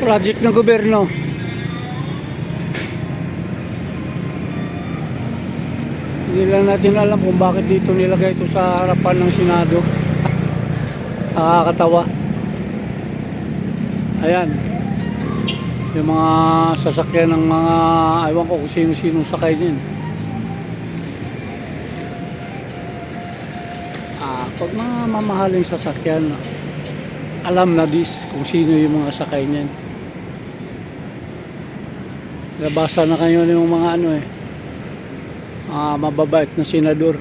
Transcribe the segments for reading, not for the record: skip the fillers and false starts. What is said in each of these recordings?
Project ng gobyerno. Hindi lang natin alam kung bakit dito nilagay ito sa harapan ng Senado. Nakakatawa. Ayan. Yung mga sasakyan ng mga, ewan ko kung sino-sino sakay din. Pag mga mamahaling sasakyan, alam na kung sino yung mga sakay niyan. Nabasa na kayo ng mga mababait na senador.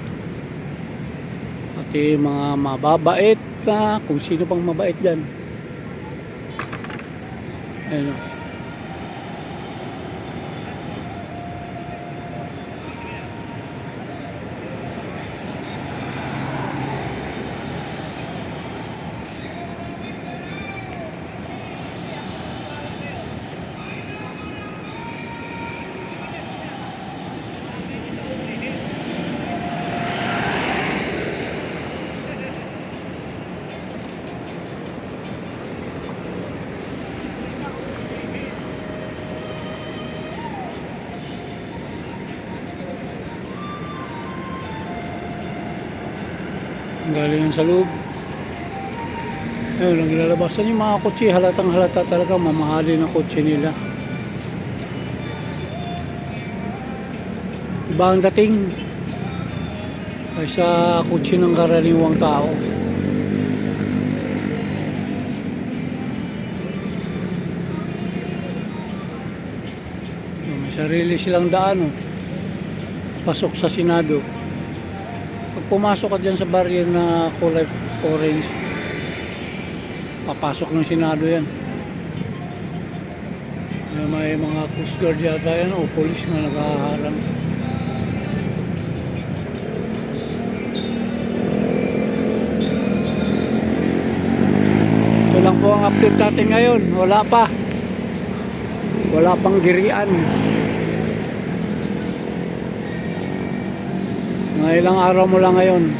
Pati mga mababait na kung sino pang mabait dyan. Ayun. Galing sa loob. Ayun, naglalabasan yung mga kotse. Halatang halata talaga, mamahalin ang kotse nila. Iba ang dating kaysa kotse ng karaniwang tao. May sarili silang daan, pasok sa Senado. Pag pumasok ka dyan sa barrier na kulay orange, papasok ng Senado yan. May mga coast guard yata yan o police na nakaharang. Ito lang po ang update natin ngayon. Wala pang girian. Mga ilang araw mo lang ngayon.